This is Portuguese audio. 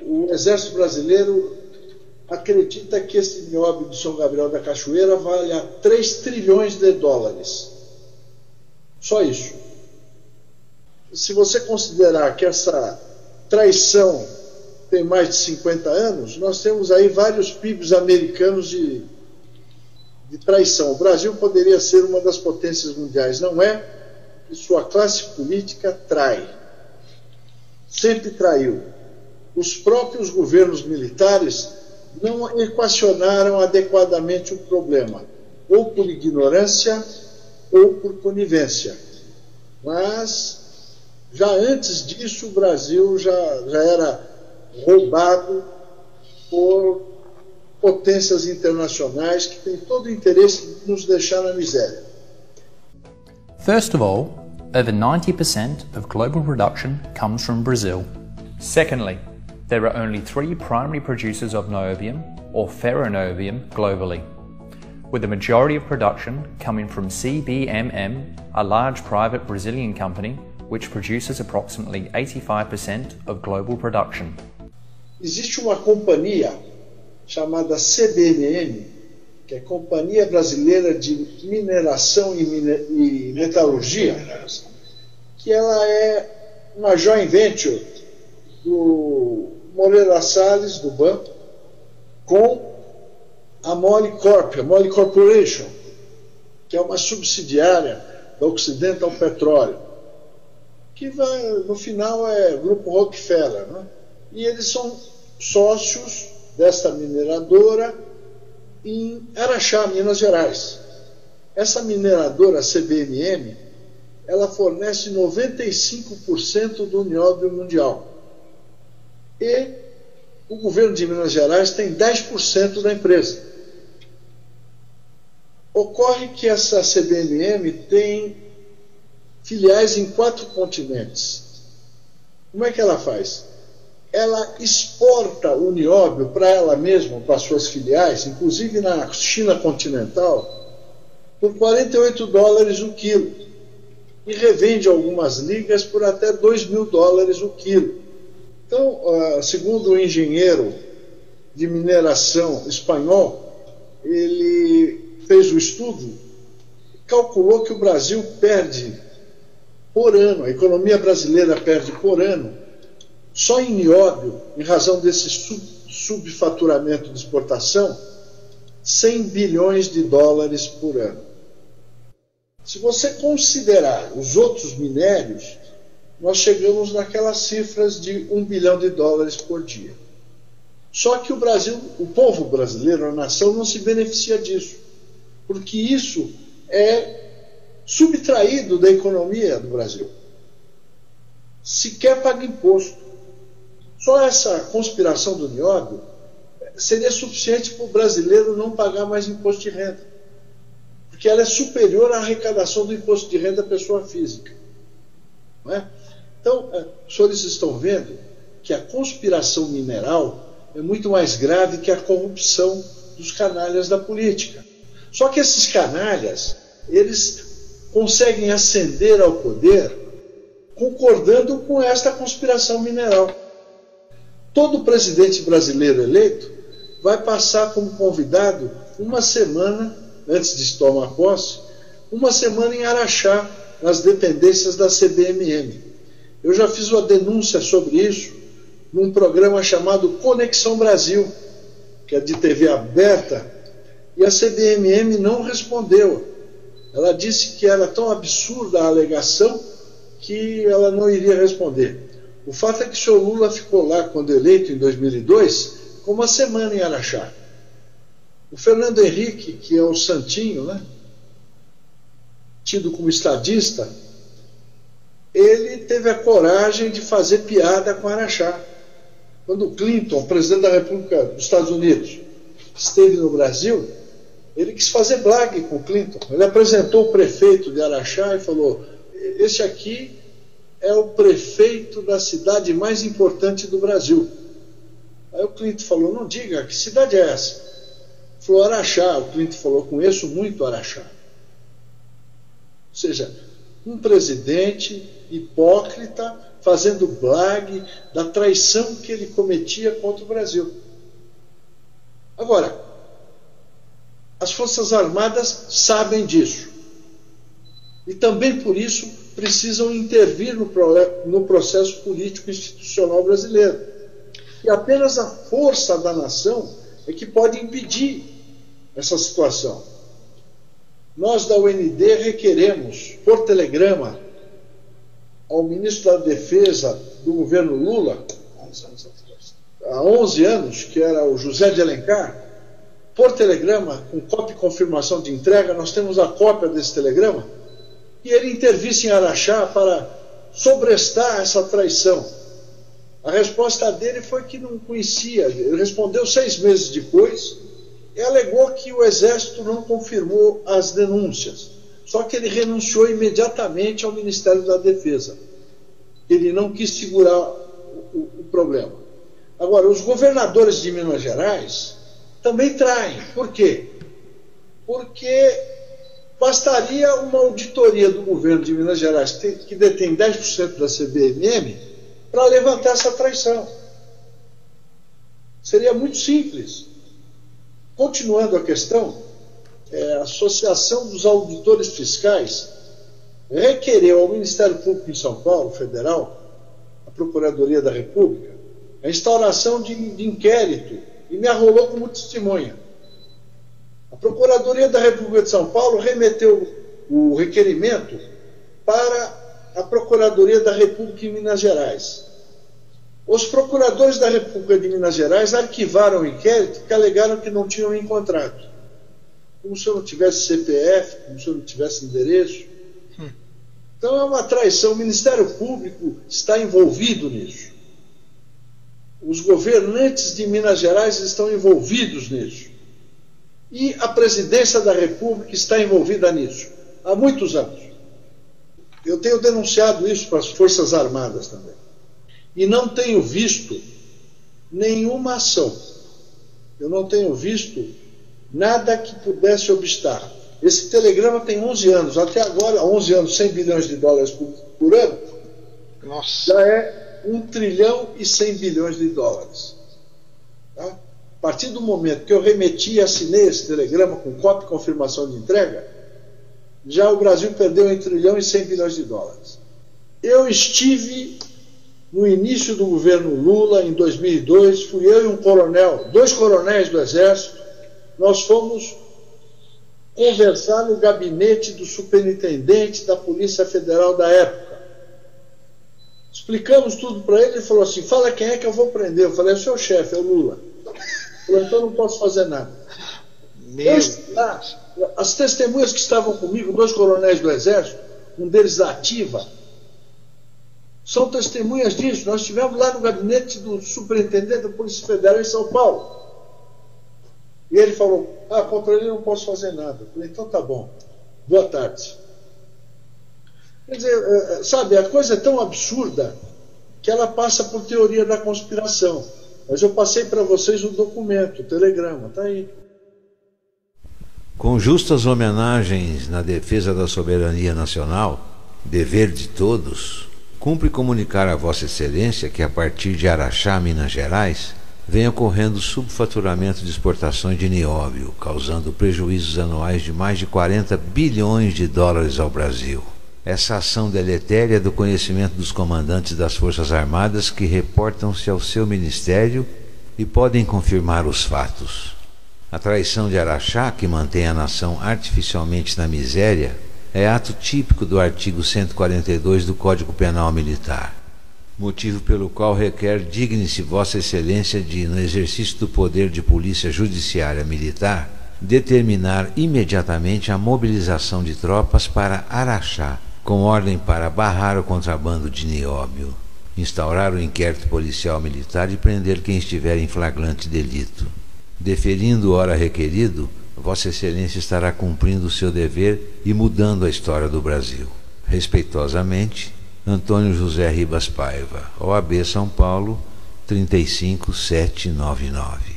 o Exército Brasileiro acredita que esse nióbio de São Gabriel da Cachoeira vale a 3 trilhões de dólares. Só isso. Se você considerar que essa traição tem mais de 50 anos, nós temos aí vários PIBs americanos de traição. O Brasil poderia ser uma das potências mundiais, não é? E sua classe política trai. Sempre traiu. Os próprios governos militares não equacionaram adequadamente o problema, ou por ignorância ou por conivência. Mas, já antes disso, o Brasil já era roubado por potências internacionais que têm todo o interesse de nos deixar na miséria. First of all, over 90% of global production comes from Brazil. Secondly, there are only 3 primary producers of niobium or ferroniobium globally, with the majority of production coming from CBMM, a large private Brazilian company which produces approximately 85% of global production. Existe uma companhia chamada CBMM, que é Companhia Brasileira de Mineração e Metalurgia, que ela é uma joint venture do Moreira Salles, do banco, com a Mole Corp, a Mole Corporation, que é uma subsidiária da Occidental Petroleum, que no final é Grupo Rockefeller, né? E eles são sócios desta mineradora em Araxá, Minas Gerais. Essa mineradora CBMM, ela fornece 95% do nióbio mundial. E o governo de Minas Gerais tem 10% da empresa. Ocorre que essa CBMM tem filiais em 4 continentes. Como é que ela faz? Ela exporta o nióbio para ela mesma, para suas filiais, inclusive na China continental, por $48 o quilo. E revende algumas ligas por até $2.000 o quilo. Então, segundo o engenheiro de mineração espanhol, ele fez o estudo, calculou que o Brasil perde por ano, a economia brasileira perde por ano, só em nióbio, em razão desse subfaturamento de exportação, 100 bilhões de dólares por ano. Se você considerar os outros minérios, nós chegamos naquelas cifras de $1 bilhão por dia. Só que o Brasil, o povo brasileiro, a nação, não se beneficia disso, porque isso é subtraído da economia do Brasil. Sequer paga imposto. Só essa conspiração do nióbio seria suficiente para o brasileiro não pagar mais imposto de renda, porque ela é superior à arrecadação do imposto de renda da pessoa física. Não é? Então, os senhores estão vendo que a conspiração mineral é muito mais grave que a corrupção dos canalhas da política. Só que esses canalhas, eles conseguem ascender ao poder concordando com esta conspiração mineral. Todo presidente brasileiro eleito vai passar como convidado uma semana, antes de tomar posse, uma semana em Araxá, nas dependências da CBMM. Eu já fiz uma denúncia sobre isso num programa chamado Conexão Brasil, que é de TV aberta, e a CBMM não respondeu. Ela disse que era tão absurda a alegação que ela não iria responder. O fato é que o senhor Lula ficou lá, quando eleito em 2002, com uma semana em Araxá. O Fernando Henrique, que é o santinho, né, tido como estadista, ele teve a coragem de fazer piada com Araxá. Quando o Clinton, presidente da República dos Estados Unidos, esteve no Brasil, ele quis fazer blague com o Clinton. Ele apresentou o prefeito de Araxá e falou: esse aqui é o prefeito da cidade mais importante do Brasil. Aí o Clinton falou: não diga, que cidade é essa? Falou: Araxá. O Clinton falou: conheço muito Araxá. Ou seja, um presidente hipócrita fazendo blague da traição que ele cometia contra o Brasil. Agora, as Forças Armadas sabem disso. E também por isso precisam intervir no processo político institucional brasileiro. E apenas a força da nação é que pode impedir essa situação. Nós da UND requeremos, por telegrama, ao ministro da Defesa do governo Lula, há 11 anos, que era o José de Alencar, por telegrama, com cópia e confirmação de entrega, nós temos a cópia desse telegrama, e ele intervisse em Araxá para sobrestar essa traição. A resposta dele foi que não conhecia. Ele respondeu 6 meses depois e alegou que o Exército não confirmou as denúncias. Só que ele renunciou imediatamente ao Ministério da Defesa. Ele não quis segurar o problema. Agora, os governadores de Minas Gerais também traem. Por quê? Porque bastaria uma auditoria do governo de Minas Gerais, que detém 10% da CBMM, para levantar essa traição. Seria muito simples. Continuando a questão, a Associação dos Auditores Fiscais requereu ao Ministério Público em São Paulo, Federal, a Procuradoria da República, a instauração de inquérito e me arrolou como testemunha. A Procuradoria da República de São Paulo remeteu o requerimento para a Procuradoria da República em Minas Gerais. Os procuradores da República de Minas Gerais arquivaram o inquérito porque alegaram que não tinham encontrado. Como se eu não tivesse CPF, como se eu não tivesse endereço. Então é uma traição. O Ministério Público está envolvido nisso. Os governantes de Minas Gerais estão envolvidos nisso. E a Presidência da República está envolvida nisso há muitos anos. Eu tenho denunciado isso para as Forças Armadas também. E não tenho visto nenhuma ação. Eu não tenho visto nada que pudesse obstar. Esse telegrama tem 11 anos. Até agora, 11 anos, 100 bilhões de dólares por ano. Nossa. Já é 1 trilhão e 100 bilhões de dólares. Tá? A partir do momento que eu remeti e assinei esse telegrama com cópia e confirmação de entrega, já o Brasil perdeu 1 trilhão e 100 bilhões de dólares. Eu estive no início do governo Lula, em 2002, fui eu e um coronel, 2 coronéis do Exército, nós fomos conversar no gabinete do superintendente da Polícia Federal da época. Explicamos tudo para ele, ele falou assim, fala quem é que eu vou prender. Eu falei, é o seu chefe, é o Lula. Ele falou, então eu não posso fazer nada. As testemunhas que estavam comigo, 2 coronéis do Exército, um deles da Ativa, são testemunhas disso. Nós estivemos lá no gabinete do superintendente da Polícia Federal em São Paulo. E ele falou, contra ele eu não posso fazer nada. Eu falei, então tá bom, boa tarde. Quer dizer, sabe, a coisa é tão absurda que ela passa por teoria da conspiração. Mas eu passei para vocês o documento, o telegrama, está aí. Com justas homenagens na defesa da soberania nacional, dever de todos, cumpre comunicar a Vossa Excelência que a partir de Araxá, Minas Gerais, vem ocorrendo subfaturamento de exportações de nióbio, causando prejuízos anuais de mais de 40 bilhões de dólares ao Brasil. Essa ação deletéria é do conhecimento dos comandantes das Forças Armadas que reportam-se ao seu ministério e podem confirmar os fatos. A traição de Araxá, que mantém a nação artificialmente na miséria, é ato típico do artigo 142 do Código Penal Militar, motivo pelo qual requer digne-se Vossa Excelência de, no exercício do poder de polícia judiciária militar, determinar imediatamente a mobilização de tropas para Araxá, com ordem para barrar o contrabando de nióbio, instaurar o inquérito policial militar e prender quem estiver em flagrante delito. Deferindo hora requerido, Vossa Excelência estará cumprindo o seu dever e mudando a história do Brasil. Respeitosamente, Antônio José Ribas Paiva, OAB São Paulo, 35799.